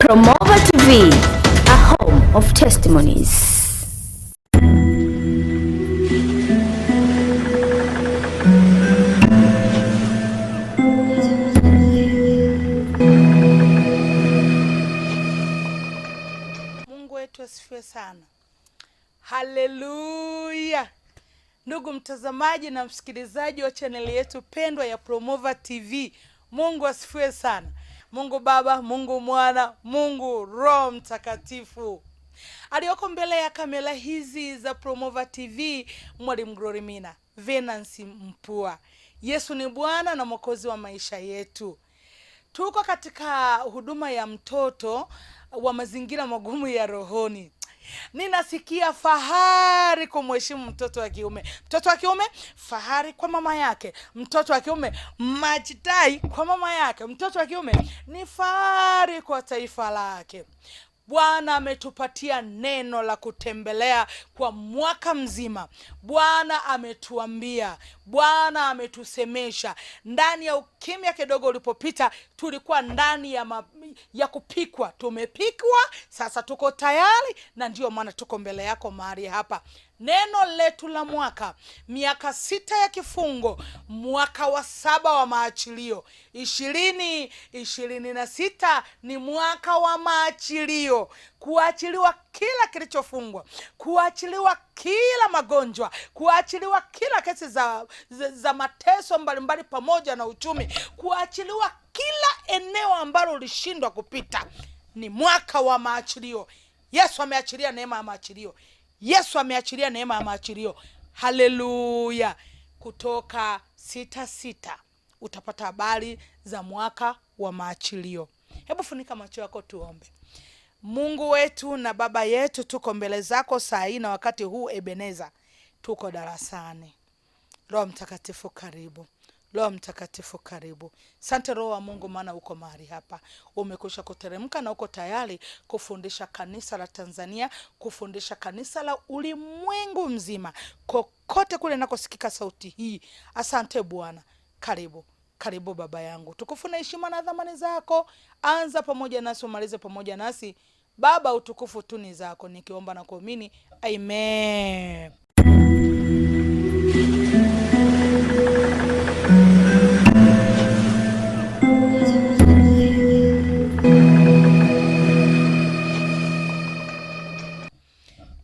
Promova TV, a home of testimonies. Mungu wetu asifiwe sana. Haleluya. Ndugu mtazamaji na msikilizaji wa chaneli yetu pendwa ya Promova TV, Mungu asifiwe sana. Mungu Baba, Mungu Mwana, Mungu Roho Mtakatifu. Aliyoko mbele ya kamera hizi za Promova TV, Mwalimu Glory Mina, Venance Mpua. Yesu ni Bwana na Mwokozi wa maisha yetu. Tuko katika huduma ya mtoto wa mazingira magumu ya rohoni. Ninasikia fahari kumheshimu mtoto wa kiume. Mtoto wa kiume fahari kwa mama yake. Mtoto wa kiume majitai kwa mama yake. Mtoto wa kiume ni fahari kwa taifa lake. Bwana ametupatia neno la kutembelea kwa mwaka mzima. Bwana ametuambia, Bwana ametusemesha. Ndani ya ukimya kidogo ulipopita, tulikuwa ndani ya kupikwa. Tumepikwa, sasa tuko tayari, na ndio maana tuko mbele yako mahali hapa. Neno letu la mwaka, miaka 6 ya kifungo, mwaka wa 7 wa maachilio. 2026 ni mwaka wa maachilio. Kuachiliwa kila kilichofungwa, kuachiliwa kila magonjwa, kuachiliwa kila kesi za mateso mbalimbali pamoja na uchumi, kuachiliwa kila eneo ambalo ulishindwa kupita. Ni mwaka wa maachilio. Yesu ameachilia neema ya maachilio. Yesu ameachilia neema ya maachilio. Haleluya. Kutoka 6:6 utapata habari za mwaka wa maachilio. Hebu funika macho yako tuombe. Mungu wetu na Baba yetu, tuko mbele zako saa hii na wakati huu Ebeneza. Tuko darasani. Roho Mtakatifu karibu. Roho Mtakatifu karibu. Asante Roho wa Mungu, maana uko mahali hapa. Umekwisha kuteremka na uko tayari kufundisha kanisa la Tanzania, kufundisha kanisa la ulimwengu mzima, kokote kule nakosikika sauti hii. Asante Bwana. Karibu. Karibu Baba yangu. Tukufu na heshima na dhamani zako. Anza pamoja nasi, umalize pamoja nasi. Baba, utukufu tu ni zako, nikiomba na kuamini. Amen.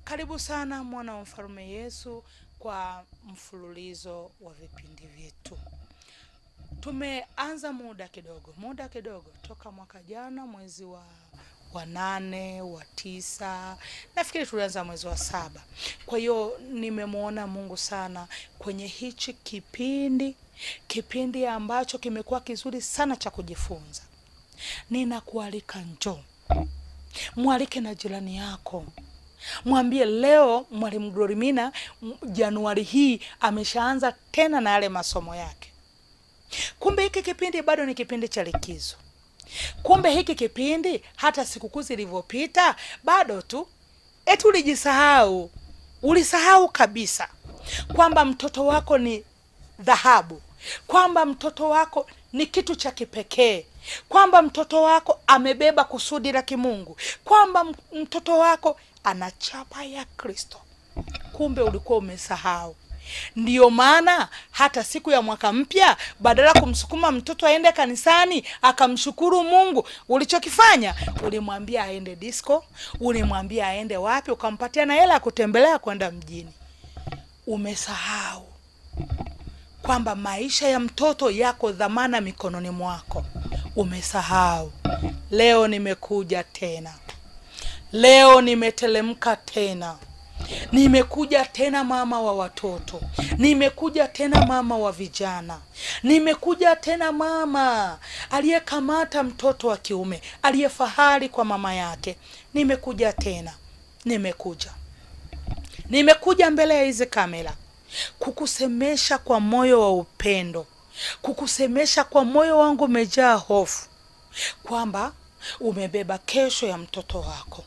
Karibu sana mwana wa mfalme Yesu kwa mfululizo wa vipindi vyetu. Tumeanza muda kidogo toka mwaka jana mwezi wa 8, wa 9, nafikiri tulianza mwezi wa 7. Kwa hiyo nimemwona Mungu sana kwenye hichi kipindi ambacho kimekuwa kizuri sana cha kujifunza. Ninakualika njoo. Mwalike na jirani yako. Mwambie leo Mwalimu Glory Mina Januari hii ameshaanza tena na yale masomo yake. Kumbe hiki kipindi bado ni kipindi cha likizo. Kumbe hiki kipindi hata sikukuu zilizopita bado tu ulijisahau. Ulisahau kabisa kwamba mtoto wako ni dhahabu, kwamba mtoto wako ni kitu cha kipekee, kwamba mtoto wako amebeba kusudi la kimungu, kwamba mtoto wako ana chapa ya Kristo. Kumbe ulikuwa umesahau. Ndiyo maana hata siku ya mwaka mpya, badala kumsukuma mtoto aende kanisani akamshukuru Mungu, ulichokifanya ulimwambia aende disco, ulimwambia aende wapi, ukampatia na hela kutembelea kwenda mjini. Umesahau kwamba maisha ya mtoto yako dhamana mikononi mwako. Umesahau. Leo nimekuja tena. Leo nimetelemka tena. Nimekuja tena mama wa watoto. Nimekuja tena mama wa vijana. Nimekuja tena mama aliyekamata mtoto wa kiume, aliyefahari kwa mama yake. Nimekuja tena. Nimekuja mbele ya hizi kamera kukusemesha kwa moyo wa upendo, kukusemesha kwa moyo wangu umejaa hofu kwamba umebeba kesho ya mtoto wako.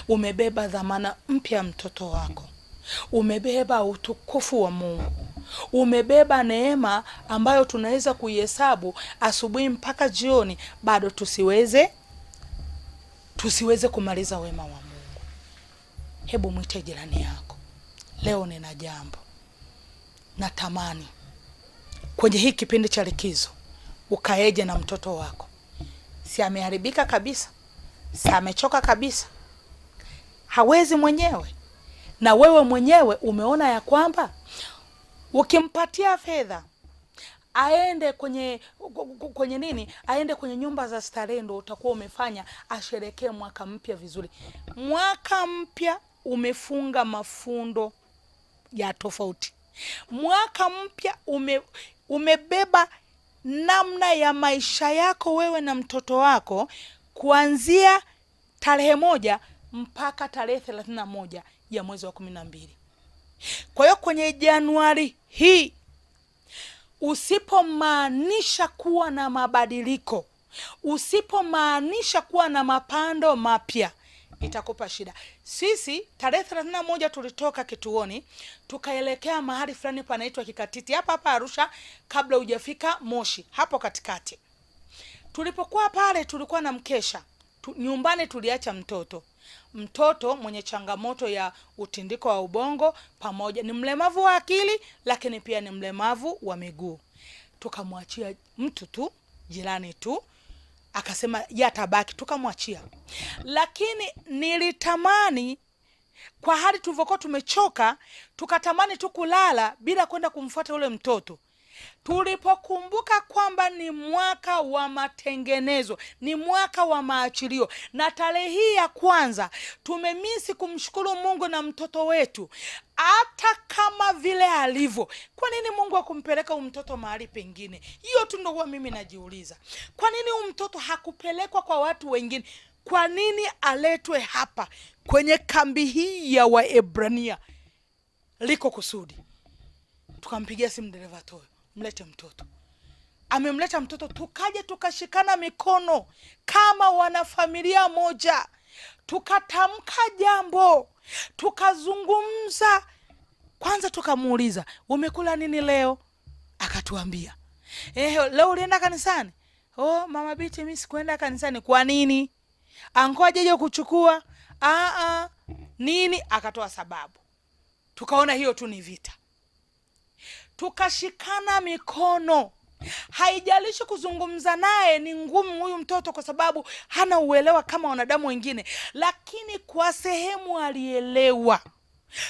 Umebeba dhamana mpya mtoto wako. Umebeba utukufu wa Mungu. Umebeba neema ambayo tunaweza kuihesabu asubuhi mpaka jioni bado tusiweze tusiweze kumaliza wema wa Mungu. Hebu mwite jirani yako, leo nina jambo natamani kwenye hii kipindi cha likizo ukaeje na mtoto wako. Si ameharibika kabisa, si amechoka kabisa, hawezi mwenyewe, na wewe mwenyewe umeona ya kwamba ukimpatia fedha aende kwenye nini, aende kwenye nyumba za starehe, ndo utakuwa umefanya asherekee mwaka mpya vizuri. Mwaka mpya umefunga mafundo ya tofauti. Mwaka mpya umebeba namna ya maisha yako wewe na mtoto wako, kuanzia tarehe 1 mpaka tarehe 31 ya mwezi wa 12. Kwa hiyo kwenye Januari hii usipomaanisha kuwa na mabadiliko, usipomaanisha kuwa na mapando mapya, itakupa shida. Sisi tarehe 31 tulitoka kituoni tukaelekea mahali fulani panaitwa Kikatiti, hapa Arusha, kabla hujafika Moshi, hapo katikati. Tulipokuwa pale tulikuwa na mkesha. Nyumbani tuliacha mtoto mwenye changamoto ya utindiko wa ubongo, pamoja ni mlemavu wa akili, lakini pia ni mlemavu wa miguu. Tukamwachia mtu tu, jirani tu, akasema yatabaki, tukamwachia. Lakini nilitamani, kwa hali tulivyokuwa tumechoka, tukatamani tu kulala bila kwenda kumfuata ule mtoto. Tulipokumbuka kwamba ni mwaka wa matengenezo, ni mwaka wa maachilio, na tarehe hii ya kwanza tumemisi kumshukuru Mungu na mtoto wetu, hata kama vile alivyo. Kwa nini Mungu hakumpeleka mtoto mahali pengine? Hiyo tu ndio mimi najiuliza. Kwa nini mtoto hakupelekwa kwa watu wengine? Kwa nini aletwe hapa kwenye kambi hii ya Waebrania? Liko kusudi. Tukampigia simu dereva Toyo, mlete mtoto. Amemleta mtoto, tukaje tukashikana mikono kama wanafamilia moja, tukatamka jambo, tukazungumza. Kwanza tukamuuliza, umekula nini leo? Akatuambia, leo ulienda kanisani? Mama Biti, mimi sikuenda kanisani. Kwa nini? Angoje je kuchukua? Nini? Akatoa sababu. Tukaona hiyo tu ni vita. Tukashikana mikono. Haijalishi kuzungumza naye ni ngumu huyu mtoto, kwa sababu hana uelewa kama wanadamu wengine, lakini kwa sehemu alielewa.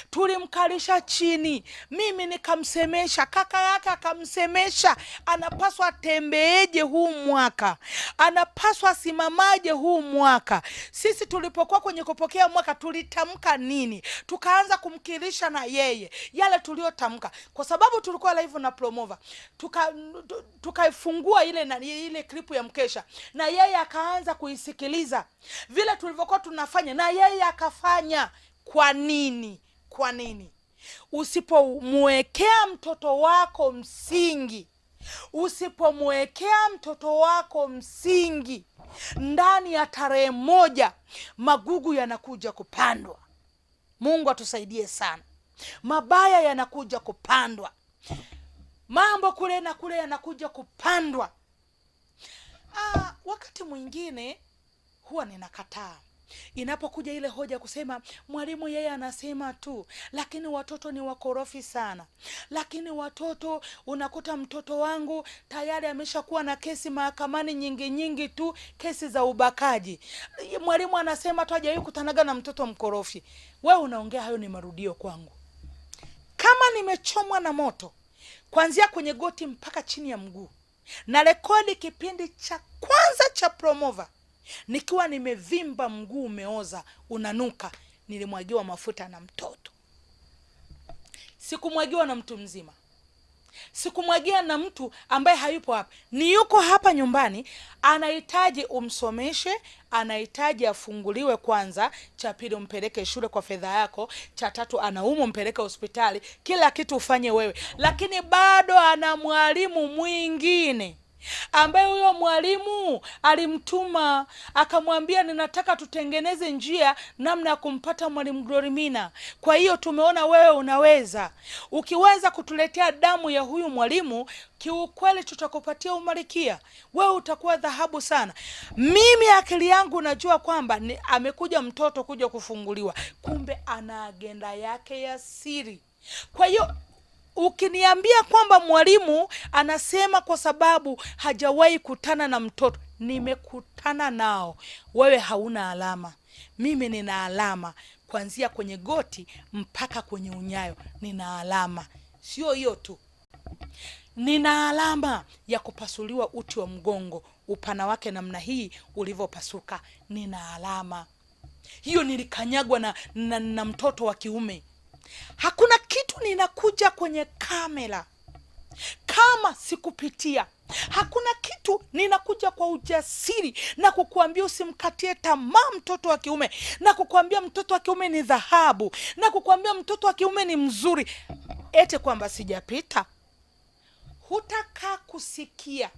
Tulimkalisha chini, mimi nikamsemesha, kaka yake akamsemesha, anapaswa atembeeje huu mwaka, anapaswa simamaje huu mwaka. Sisi tulipokuwa kwenye kupokea mwaka tulitamka nini, tukaanza kumkilisha na yeye yale tuliotamka, kwa sababu tulikuwa live na Promova. Tukaifungua ile klipu ya mkesha, na yeye akaanza kuisikiliza vile tulivyokuwa tunafanya, na yeye akafanya. Kwa nini? Kwa nini usipomwekea mtoto wako msingi, usipomwekea mtoto wako msingi, ndani ya tarehe 1 magugu yanakuja kupandwa. Mungu atusaidie sana. Mabaya yanakuja kupandwa, mambo kule na kule yanakuja kupandwa. Wakati mwingine huwa ninakataa inapokuja ile hoja kusema, mwalimu yeye anasema tu, lakini watoto ni wakorofi sana. Lakini watoto, unakuta mtoto wangu tayari ameshakuwa na kesi mahakamani nyingi tu, kesi za ubakaji. Mwalimu anasema tu hajawahi kutanaga na mtoto mkorofi. Wewe unaongea hayo, ni marudio kwangu. Kama nimechomwa na moto kuanzia kwenye goti mpaka chini ya mguu, na rekodi kipindi cha kwanza cha Promova nikiwa nimevimba, mguu umeoza, unanuka, nilimwagiwa mafuta na mtoto. Sikumwagiwa na mtu mzima, sikumwagia na mtu ambaye hayupo hapa. Ni yuko hapa nyumbani, anahitaji umsomeshe, anahitaji afunguliwe kwanza, cha pili umpeleke shule kwa fedha yako, cha tatu anaumwa umpeleke hospitali, kila kitu ufanye wewe. Lakini bado ana mwalimu mwingine ambaye huyo mwalimu alimtuma akamwambia, ninataka tutengeneze njia namna ya kumpata mwalimu Glorimina. Kwa hiyo tumeona wewe unaweza, ukiweza kutuletea damu ya huyu mwalimu, kiukweli tutakupatia umalikia, wewe utakuwa dhahabu sana. Mimi akili yangu najua kwamba amekuja mtoto kuja kufunguliwa, kumbe ana agenda yake ya siri. Kwa hiyo ukiniambia kwamba mwalimu anasema kwa sababu hajawahi kutana na mtoto, nimekutana nao. Wewe hauna alama, mimi nina alama. Kuanzia kwenye goti mpaka kwenye unyayo nina alama. Sio hiyo tu, nina alama ya kupasuliwa uti wa mgongo, upana wake namna hii ulivyopasuka, nina alama hiyo. Nilikanyagwa na mtoto wa kiume. Hakuna kitu ninakuja kwenye kamera kama sikupitia. Hakuna kitu ninakuja kwa ujasiri na kukuambia usimkatie tamaa mtoto wa kiume, na kukuambia mtoto wa kiume ni dhahabu, na kukuambia mtoto wa kiume ni mzuri, ete kwamba sijapita. Hutaka kusikia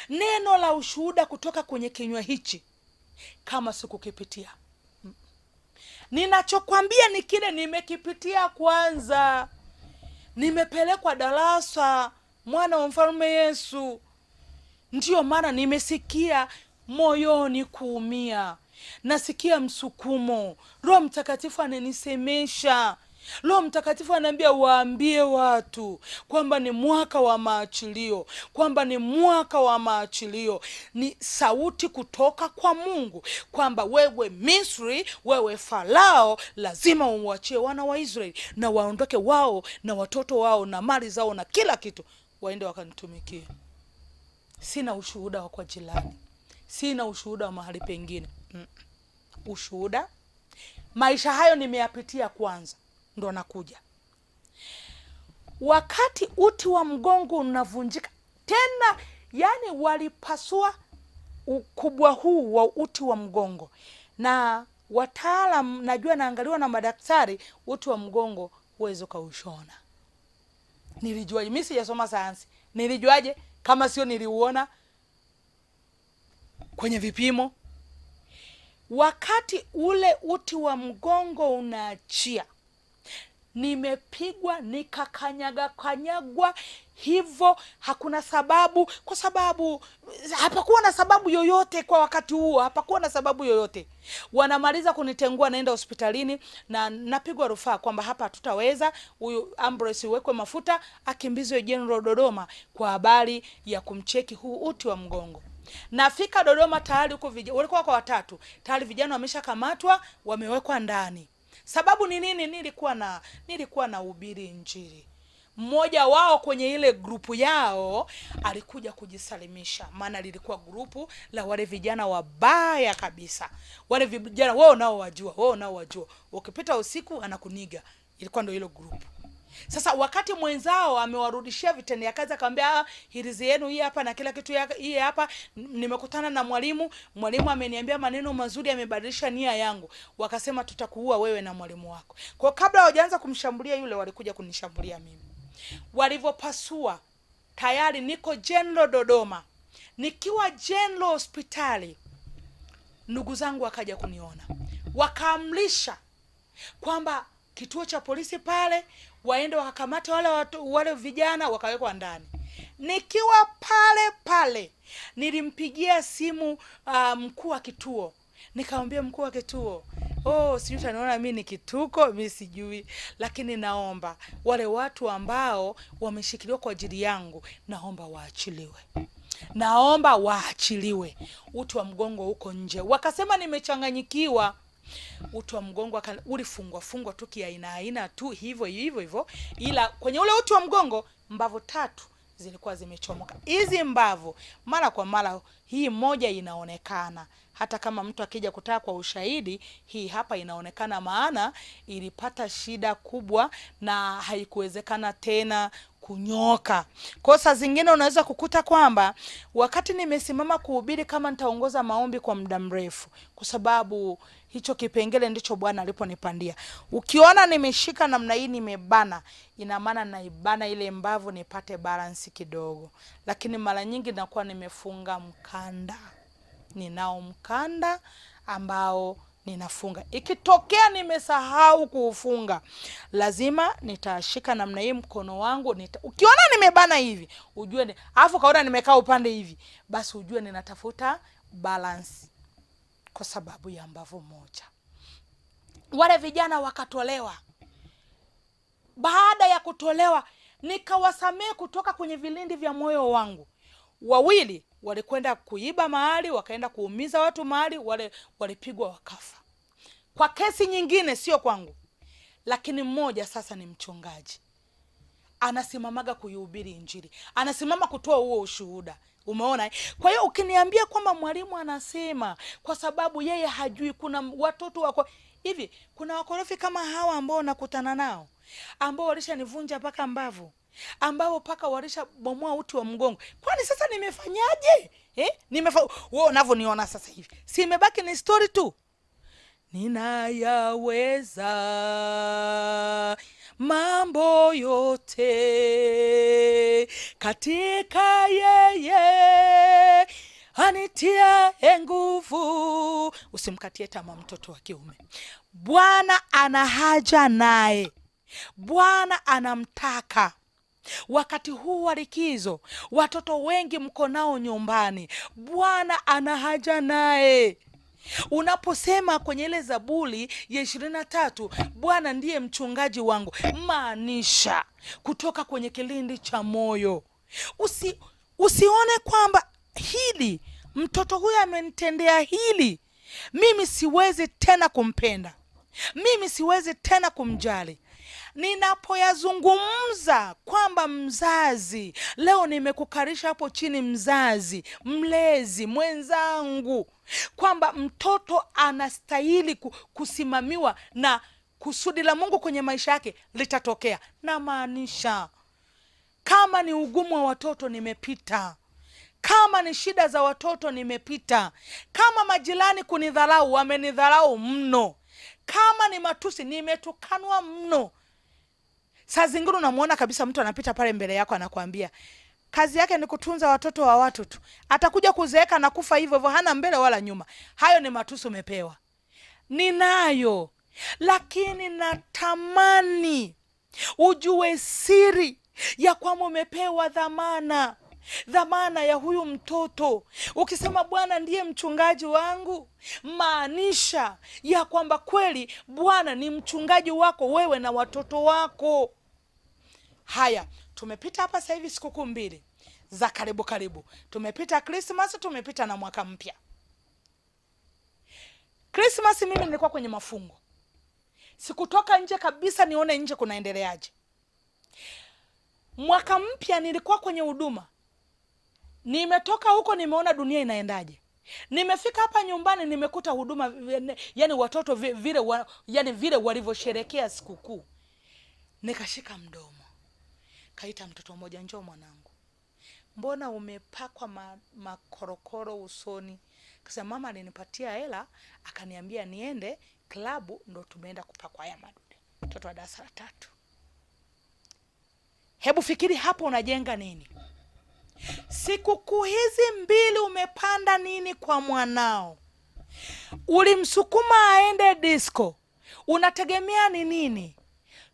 neno la ushuhuda kutoka kwenye kinywa hichi kama sikukipitia. Ninachokwambia ni kile nimekipitia kwanza. Nimepelekwa darasa mwana wa mfalme Yesu, ndiyo maana nimesikia moyoni kuumia, nasikia msukumo. Roho Mtakatifu ananisemesha. Roho Mtakatifu ananiambia waambie watu kwamba ni mwaka wa maachilio, kwamba ni mwaka wa maachilio. Ni sauti kutoka kwa Mungu kwamba wewe Misri, wewe Farao, lazima umwachie wana wa Israeli na waondoke wao na watoto wao na mali zao na kila kitu, waende wakanitumikie. Sina ushuhuda wa kwa jirani, sina ushuhuda wa mahali pengine. Ushuhuda, maisha hayo nimeyapitia kwanza, ndo nakuja. Wakati uti wa mgongo unavunjika tena, yani walipasua ukubwa huu wa uti wa mgongo, na wataalam najua naangaliwa na madaktari, uti wa mgongo uwezo kaushona. Nilijuaje? Mimi sijasoma sayansi, nilijuaje kama sio niliuona kwenye vipimo? Wakati ule uti wa mgongo unaachia, nimepigwa nikakanyagwa hivyo. Hakuna sababu, kwa sababu hapakuwa na sababu yoyote kwa wakati huo, hapakuwa na sababu yoyote. Wanamaliza kunitengua, naenda hospitalini na napigwa rufaa kwamba hapa hatutaweza, huyu Ambrose uwekwe mafuta akimbizwe General Dodoma kwa habari ya kumcheki huu uti wa mgongo. Nafika Dodoma tayari huko walikuwa kwa watatu, tayari vijana wameshakamatwa, wamewekwa ndani. Sababu ni nini? Nilikuwa na ubiri Injili. Mmoja wao kwenye ile grupu yao alikuja kujisalimisha, maana lilikuwa grupu la wale vijana wabaya kabisa. Wale vijana wao nao wajua, ukipita usiku anakuniga. Ilikuwa ndio hilo grupu. Sasa wakati mwenzao amewarudishia vitendea kazi, akamwambia hirizi yenu hii hapa na kila kitu hii hapa, nimekutana na mwalimu ameniambia maneno mazuri, amebadilisha nia yangu. Wakasema tutakuua wewe na mwalimu wako. Kwa kabla hawajaanza kumshambulia yule, walikuja kunishambulia mimi. Walivyopasua tayari niko General Dodoma. Nikiwa General hospitali, ndugu zangu wakaja kuniona, wakaamrisha kwamba kituo cha polisi pale waende wakakamata wale vijana wakawekwa ndani. Nikiwa pale nilimpigia simu mkuu wa kituo, nikamwambia mkuu wa kituo, sijui utaniona mimi ni kituko, mimi sijui, lakini naomba wale watu ambao wameshikiliwa kwa ajili yangu, naomba waachiliwe. Uti wa mgongo huko nje. Wakasema nimechanganyikiwa. Uti wa mgongo ulifungwa tu kiaina tu hivyo, ila kwenye ule uti wa mgongo mbavu 3 zilikuwa zimechomoka. Hizi mbavu mara kwa mara, hii moja inaonekana, hata kama mtu akija kutaka kwa ushahidi, hii hapa inaonekana, maana ilipata shida kubwa na haikuwezekana tena kunyoka. Kosa zingine unaweza kukuta kwamba wakati nimesimama kuhubiri, kama nitaongoza maombi kwa muda mrefu, kwa sababu hicho kipengele ndicho Bwana aliponipandia. Ukiona nimeshika namna hii nimebana, ina maana naibana ile mbavu nipate balance kidogo. Lakini mara nyingi nakuwa nimefunga mkanda. Ninao mkanda ambao ninafunga. Ikitokea nimesahau kuufunga, lazima nitashika namna hii mkono wangu. Ukiona nimebana hivi, ujue alafu kaona nimekaa upande hivi, basi ujue ninatafuta balance kwa sababu ya mbavu moja. Wale vijana wakatolewa. Baada ya kutolewa, nikawasamehe kutoka kwenye vilindi vya moyo wangu. 2 walikwenda kuiba mahali, wakaenda kuumiza watu mahali, walipigwa wakafa. Kwa kesi nyingine, sio kwangu. Lakini mmoja sasa ni mchungaji. Anasimamaga kuihubiri Injili. Anasimama kutoa huo ushuhuda. Umeona? Kwa hiyo ukiniambia kwamba mwalimu anasema kwa sababu yeye hajui, kuna watoto wako hivi, kuna wakorofi kama hawa ambao nakutana nao, ambao walishanivunja paka mbavu, ambao paka walisha bomoa uti wa mgongo. Kwani sasa nimefanyaje? Wewe unavyoniona sasa hivi, si imebaki ni story tu. Ninayaweza mambo yote katika yeye anitia nguvu. Usimkatie tamaa mtoto wa kiume. Bwana ana haja naye. Bwana anamtaka. Wakati huu wa likizo, watoto wengi mko nao nyumbani. Bwana ana haja naye. Unaposema kwenye ile Zaburi ya 23, Bwana ndiye mchungaji wangu, maanisha kutoka kwenye kilindi cha moyo. Usione kwamba hili, mtoto huyu amenitendea hili, mimi siwezi tena kumpenda, mimi siwezi tena kumjali. Ninapoyazungumza kwamba mzazi, leo nimekukarisha hapo chini, mzazi, mlezi, mwenzangu, kwamba mtoto anastahili kusimamiwa na kusudi la Mungu kwenye maisha yake litatokea. Na maanisha, kama ni ugumu wa watoto nimepita, kama ni shida za watoto nimepita, kama majirani kunidharau, wamenidharau mno, kama ni matusi nimetukanwa mno. Saa zingine unamuona kabisa mtu anapita pale mbele yako anakuambia kazi yake ni kutunza watoto wa watu tu, atakuja kuzeeka na kufa hivyo hivyo, hana mbele wala nyuma. Hayo ni matusi umepewa. Ninayo, lakini natamani ujue siri ya kwamba umepewa dhamana ya huyu mtoto. Ukisema Bwana ndiye mchungaji wangu, maanisha ya kwamba kweli Bwana ni mchungaji wako wewe na watoto wako. Haya, tumepita hapa sasa hivi sikukuu 2 za karibu. Tumepita Christmas, tumepita na mwaka mpya. Christmas mimi nilikuwa kwenye mafungo. Sikutoka nje kabisa nione nje kunaendeleaje. Mwaka mpya nilikuwa kwenye huduma. Nimetoka huko nimeona dunia inaendaje. Nimefika hapa nyumbani nimekuta huduma, yani watoto vile walivyosherekea sikukuu. Nikashika mdomo. Kaita mtoto mmoja, njoo mwanangu, mbona umepakwa makorokoro usoni? Kasema mama alinipatia hela akaniambia niende klabu, ndo tumeenda kupakwa haya madude. Mtoto wa darasa la 3. Hebu fikiri hapo unajenga nini? Sikukuu hizi 2 umepanda nini kwa mwanao? Ulimsukuma aende disco, unategemea ni nini?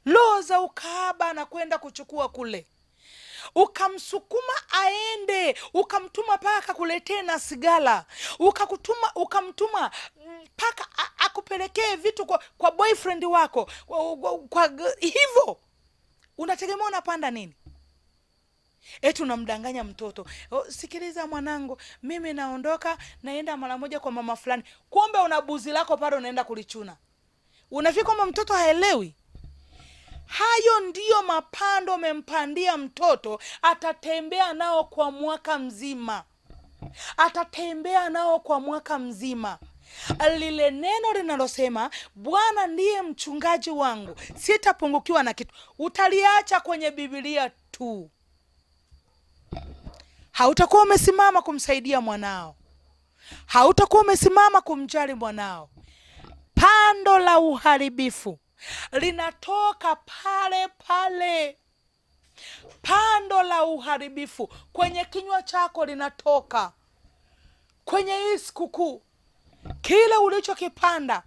Roho za ukahaba na kwenda kuchukua kule. Ukamsukuma aende, ukamtuma paka kuletee na sigara, ukamtuma paka akupelekee vitu kwa boyfriend wako, kwa hivyo unategemea unapanda nini? Eti unamdanganya mtoto, sikiliza mwanangu, mimi naondoka naenda mara moja kwa mama fulani. Kumbe una buzi lako pale unaenda kulichuna. Unafika kama mtoto haelewi. Hayo ndiyo mapando umempandia mtoto, atatembea nao kwa mwaka mzima. Atatembea nao kwa mwaka mzima. Lile neno linalosema Bwana ndiye mchungaji wangu, sitapungukiwa na kitu, utaliacha kwenye Biblia tu, hautakuwa umesimama kumsaidia mwanao, hautakuwa umesimama kumjali mwanao. Pando la uharibifu linatoka pale pale. Pando la uharibifu kwenye kinywa chako linatoka kwenye hii sikukuu. Kile ulichokipanda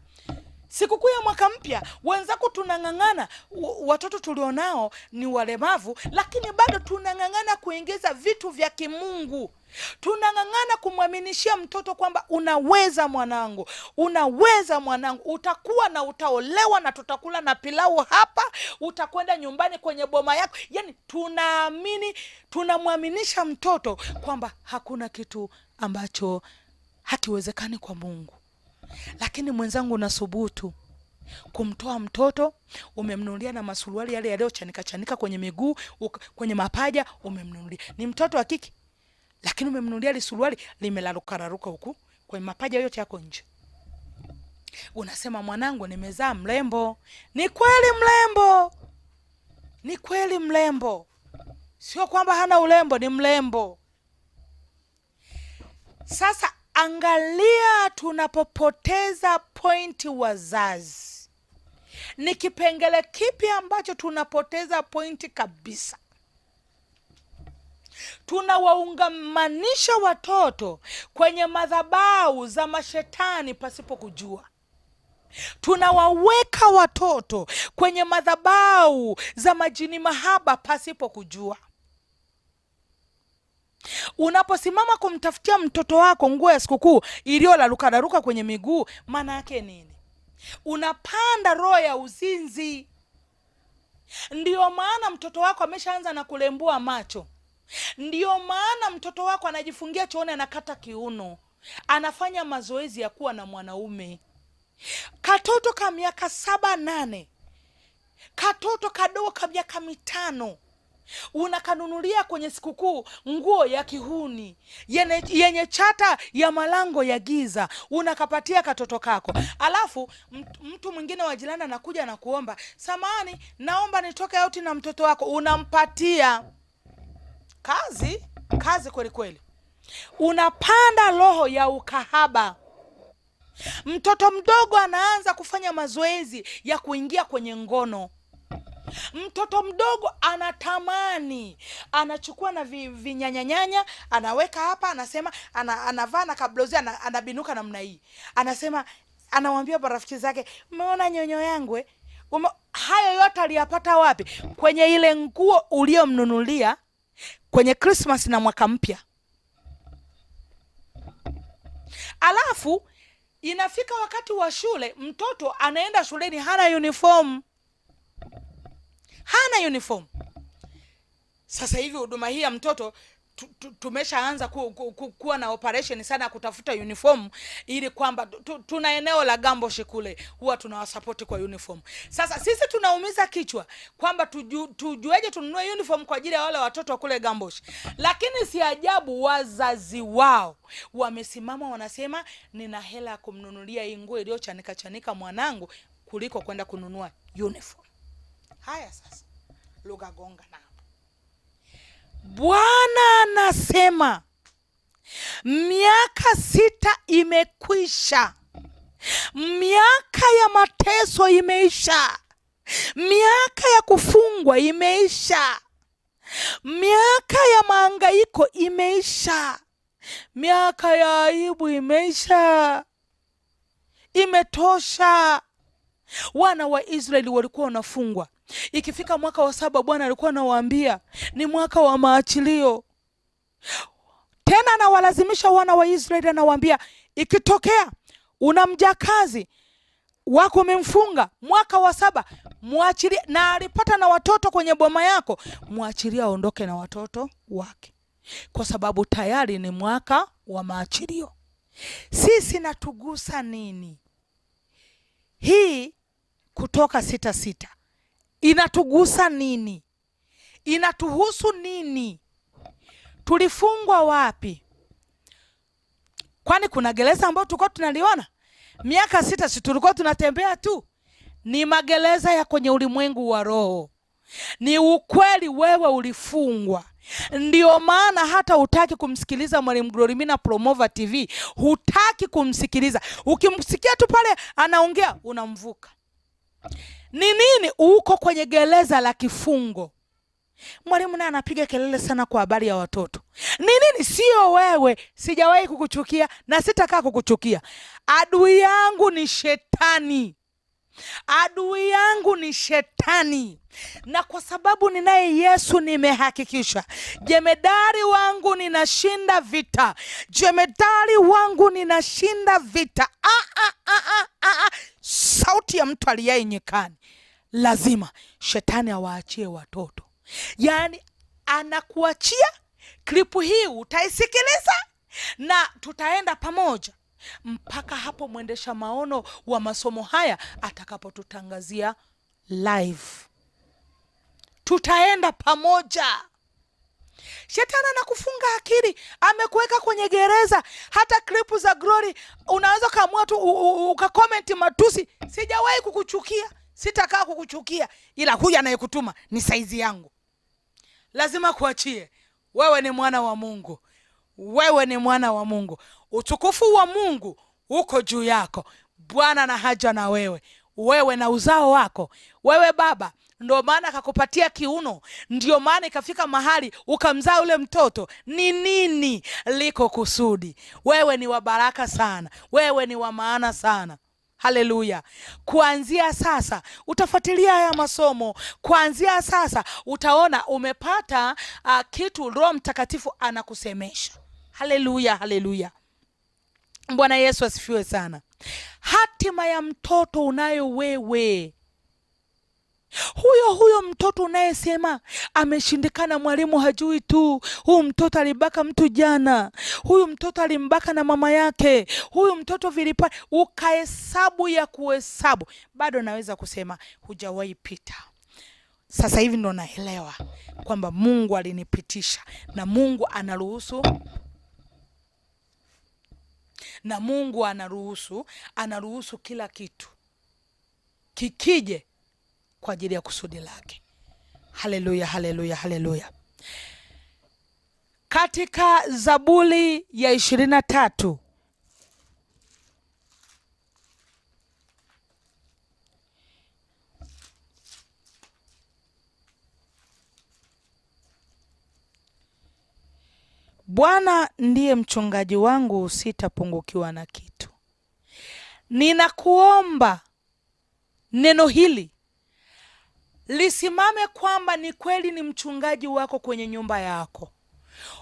sikukuu ya mwaka mpya, wenzako tunang'ang'ana, watoto tulionao ni walemavu, lakini bado tunang'ang'ana kuingiza vitu vya kimungu. Tunang'ang'ana kumwaminishia mtoto kwamba unaweza mwanangu, unaweza mwanangu, utakuwa na utaolewa na tutakula na pilau hapa, utakwenda nyumbani kwenye boma yako. Yani tunaamini, tunamwaminisha mtoto kwamba hakuna kitu ambacho hakiwezekani kwa Mungu. Lakini mwenzangu, unasubutu kumtoa mtoto, umemnunulia na masuruali yale yaliyochanika chanika kwenye miguu, kwenye mapaja, umemnunulia. Ni mtoto wa kike, lakini umemnunulia lisuruali limelarukararuka huku kwenye mapaja yote yako nje. Unasema mwanangu nimezaa mrembo. Ni kweli mrembo, ni kweli mrembo, sio kwamba hana urembo, ni mrembo. Sasa angalia tunapopoteza pointi wazazi. Ni kipengele kipi ambacho tunapoteza pointi kabisa? Tunawaungamanisha watoto kwenye madhabahu za mashetani pasipo kujua. Tunawaweka watoto kwenye madhabahu za majini mahaba pasipo kujua. Unaposimama kumtafutia mtoto wako nguo ya sikukuu iliyolaruka kwenye miguu, maana yake nini? Unapanda roho ya uzinzi. Ndiyo maana mtoto wako ameshaanza na kulembua macho. Ndiyo maana mtoto wako anajifungia chooni, anakata kiuno, anafanya mazoezi ya kuwa na mwanaume. Katoto ka miaka 7, 8, katoto kadogo ka miaka 5, unakanunulia kwenye sikukuu nguo ya kihuni yenye chata ya malango ya giza, unakapatia katoto kako. Alafu mtu mwingine wa jirani anakuja na kuomba, samani, naomba nitoke auti na mtoto wako, unampatia. Kazi kweli kweli. Unapanda roho ya ukahaba. Mtoto mdogo anaanza kufanya mazoezi ya kuingia kwenye ngono. Mtoto mdogo anatamani, anachukua na vinyanyanyanya, anaweka hapa, anasema anavaa na kablozi, anabinuka namna hii, anasema, anamwambia marafiki zake, umeona nyonyo yangu? Hayo yote aliyapata wapi? Kwenye ile nguo uliyomnunulia kwenye Christmas na mwaka mpya. Alafu inafika wakati wa shule, mtoto anaenda shuleni hana uniform. Sasa hivi huduma hii ya mtoto tumeshaanza kuwa na operation sana kutafuta uniform, ili kwamba tuna eneo la Gambosh kule, huwa tunawasapoti kwa uniform. Sasa sisi tunaumiza kichwa kwamba tujueje tununue uniform kwa ajili ya wale watoto kule Gambosh. Lakini si ajabu wazazi wao wamesimama wanasema, nina hela ya kumnunulia hii nguo iliyochanika chanika mwanangu kuliko kwenda kununua uniform. Haya sasa, lugha gonga na Bwana anasema miaka 6 imekwisha. Miaka ya mateso imeisha. Miaka ya kufungwa imeisha. Miaka ya mahangaiko imeisha. Miaka ya aibu imeisha. Imetosha. Wana wa Israeli walikuwa wanafungwa. Ikifika mwaka wa 7, Bwana alikuwa anawaambia ni mwaka wa maachilio. Tena anawalazimisha wana wa Israeli, anawaambia ikitokea una mjakazi wako umemfunga, mwaka wa 7 muachilie, na alipata na watoto kwenye boma yako, muachilie aondoke na watoto wake, kwa sababu tayari ni mwaka wa maachilio. Sisi natugusa nini hii Kutoka 6:6? Inatugusa nini? Inatuhusu nini? Tulifungwa wapi? Kwani kuna gereza ambao tulikuwa tunaliona? Miaka 6 si tulikuwa tunatembea tu? Ni magereza ya kwenye ulimwengu wa roho. Ni ukweli, wewe ulifungwa. Ndio maana hata hutaki kumsikiliza Mwalimu Glorimina Promova TV, hutaki kumsikiliza. Ukimsikia tu pale anaongea unamvuka. Ni nini? Uko kwenye gereza la kifungo. Mwalimu naye anapiga kelele sana kwa habari ya watoto. Ni nini? Sio wewe. Sijawahi kukuchukia na sitakaa kukuchukia. Adui yangu ni shetani. Adui yangu ni shetani, na kwa sababu ninaye Yesu nimehakikisha jemedari wangu ninashinda vita. Jemedari wangu ninashinda vita. Sauti ya mtu aliyaye nyikani. Lazima shetani awaachie watoto. Yaani anakuachia. Klipu hii utaisikiliza na tutaenda pamoja mpaka hapo mwendesha maono wa masomo haya atakapotutangazia live. Tutaenda pamoja. Shetani anakufunga akili, amekuweka kwenye gereza. Hata klipu za Glory unaweza kaamua tu ukakomenti matusi. Sijawahi kukuchukia, sitakaa kukuchukia, ila huyu anayekutuma ni saizi yangu. Lazima kuachie. Wewe ni mwana wa Mungu. Wewe ni mwana wa Mungu. Utukufu wa Mungu uko juu yako. Bwana na haja na wewe. Wewe na uzao wako. Wewe baba, ndio maana akakupatia kiuno. Ndio maana ikafika mahali ukamzaa ule mtoto. Ni nini? Liko kusudi. Wewe ni wa baraka sana. Wewe ni wa maana sana. Haleluya. Kuanzia sasa utafuatilia haya masomo. Kuanzia sasa utaona umepata kitu Roho Mtakatifu anakusemesha. Haleluya, haleluya. Bwana Yesu asifiwe sana. Hatima ya mtoto unayo wewe. Huyo mtoto unayesema ameshindikana, mwalimu hajui tu. Huyu mtoto alibaka mtu jana. Huyu mtoto alimbaka na mama yake. Huyu mtoto vilipa, ukahesabu ya kuhesabu. Bado naweza kusema hujawahi pita. Sasa hivi ndo naelewa kwamba Mungu alinipitisha na Mungu anaruhusu. Na Mungu anaruhusu kila kitu kikije kwa ajili ya kusudi lake. Haleluya, haleluya, haleluya. Katika Zaburi ya 23 Bwana ndiye mchungaji wangu, sitapungukiwa na kitu. Ninakuomba neno hili lisimame kwamba ni kweli ni mchungaji wako kwenye nyumba yako.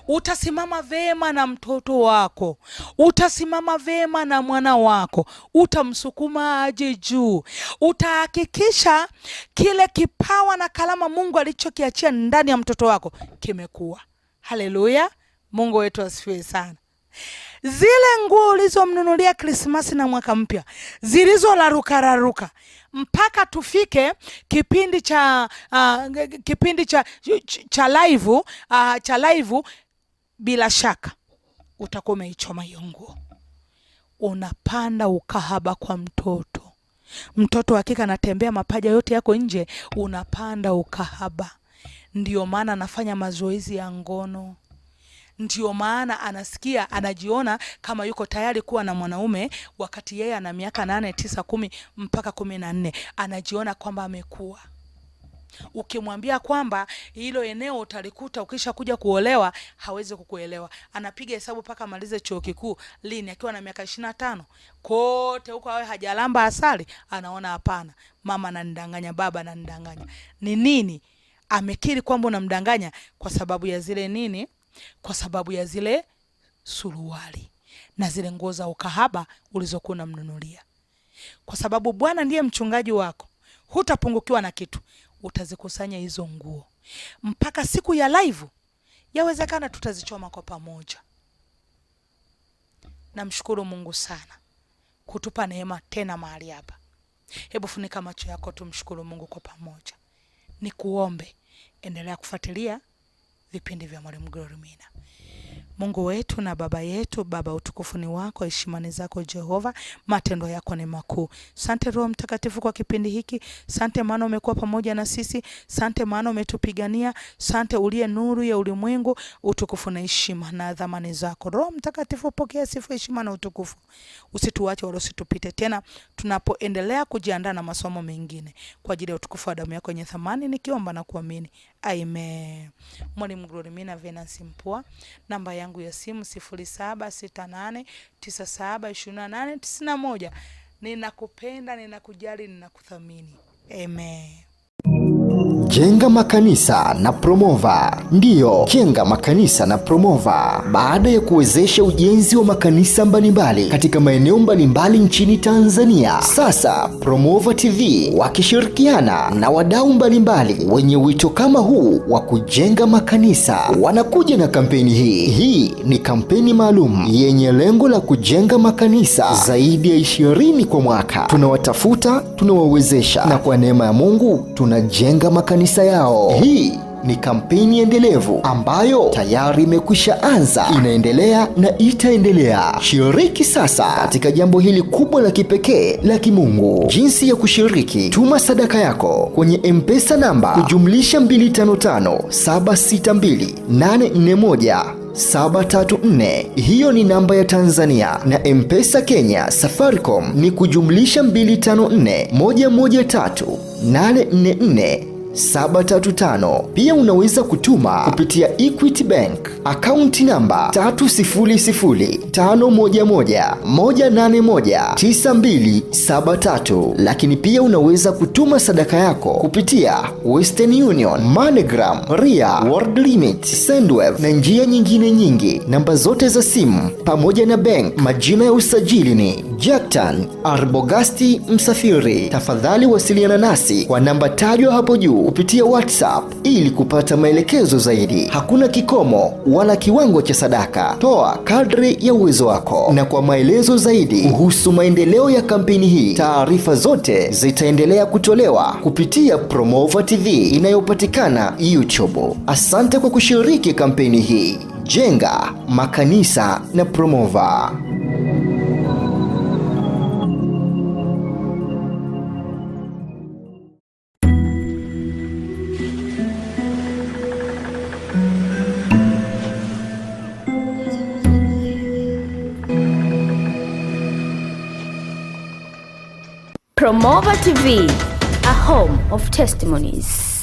Utasimama vema na mtoto wako. Utasimama vema na mwana wako. Utamsukuma aje juu. Utahakikisha kile kipawa na kalama Mungu alichokiachia ndani ya mtoto wako kimekuwa. Haleluya. Mungu wetu asifiwe sana. Zile nguo ulizomnunulia Krismasi na mwaka mpya, zilizo laruka mpaka tufike kipindi cha live, bila shaka utakuwa umeichoma hiyo nguo. Unapanda ukahaba kwa mtoto hakika anatembea mapaja yote yako nje, unapanda ukahaba. Ndio maana anafanya mazoezi ya ngono. Ndio maana anasikia, anajiona kama yuko tayari kuwa na mwanaume wakati yeye ana miaka 8, 9, 10 mpaka 14. Anajiona kwamba amekuwa. Ukimwambia kwamba hilo eneo utalikuta ukisha kuja kuolewa, hawezi kukuelewa. Anapiga hesabu paka malize chuo kikuu lini, akiwa na miaka 25. Kote huko awe hajalamba asali, anaona hapana, mama ananidanganya, baba ananidanganya. Ni nini? Amekiri kwamba unamdanganya kwa sababu ya zile nini? Kwa sababu ya zile suruali na zile nguo za ukahaba ulizokuwa unamnunulia. Kwa sababu Bwana ndiye mchungaji wako, hutapungukiwa na kitu. Utazikusanya hizo nguo mpaka siku ya live. Yawezekana tutazichoma kwa pamoja. Namshukuru Mungu sana kutupa neema tena mahali hapa. Hebu funika macho yako, tumshukuru Mungu kwa pamoja. Nikuombe, endelea kufuatilia vipindi vya Mwalimu Glorimina. Mungu wetu na Baba yetu, Baba utukufu ni wako, heshima ni zako Jehova, matendo yako ni makuu. Sante Roho Mtakatifu kwa kipindi hiki. Sante maana umekuwa pamoja na sisi. Sante maana umetupigania. Sante uliye nuru ya ulimwengu. Utukufu na heshima na dhamani zako. Roho Mtakatifu pokea sifa, heshima na utukufu. Usituache wala usitupite tena tunapoendelea kujiandaa na masomo mengine, kwa ajili ya utukufu wa damu yako yenye thamani, nikiomba na kuamini. Amen. Mwalimu Glorimina Venance Mpua. Namba yangu ya simu 0768972891. Ninakupenda, ninakujali, ninakuthamini. Amen. Jenga makanisa na Promova. Ndiyo, jenga makanisa na Promova. Baada ya kuwezesha ujenzi wa makanisa mbalimbali katika maeneo mbalimbali nchini Tanzania, sasa Promova TV wakishirikiana na wadau mbalimbali wenye wito kama huu wa kujenga makanisa wanakuja na kampeni hii. Hii ni kampeni maalum yenye lengo la kujenga makanisa zaidi ya 20 kwa mwaka. Tunawatafuta, tunawawezesha, na kwa neema ya Mungu tunajenga makanisa yao. Hii ni kampeni endelevu ambayo tayari imekwisha anza, inaendelea na itaendelea. Shiriki sasa katika jambo hili kubwa la kipekee la kimungu. Jinsi ya kushiriki: tuma sadaka yako kwenye M-Pesa namba kujumlisha 255762841 hiyo ni namba ya Tanzania, na M-Pesa Kenya Safaricom ni kujumlisha 254113844735. Pia unaweza kutuma kupitia Equity Bank akaunti namba 3005181919273. Lakini pia unaweza kutuma sadaka yako kupitia Western Union, MoneyGram, Ria, World Limit, Sendwave na njia nyingine nyingi. Namba zote za simu pamoja na bank majina ya usajili ni Jackton Arbogasti Msafiri. Tafadhali wasiliana nasi kwa namba tajwa hapo juu kupitia WhatsApp ili kupata maelekezo zaidi. Hakuna kikomo wala kiwango cha sadaka. Toa kadri ya uwezo wako. Na kwa maelezo zaidi kuhusu maendeleo ya kampeni hii, taarifa zote zitaendelea kutolewa kupitia Promova TV inayopatikana YouTube. Asante kwa kushiriki kampeni hii. Jenga makanisa na Promova. Promova TV, a home of testimonies.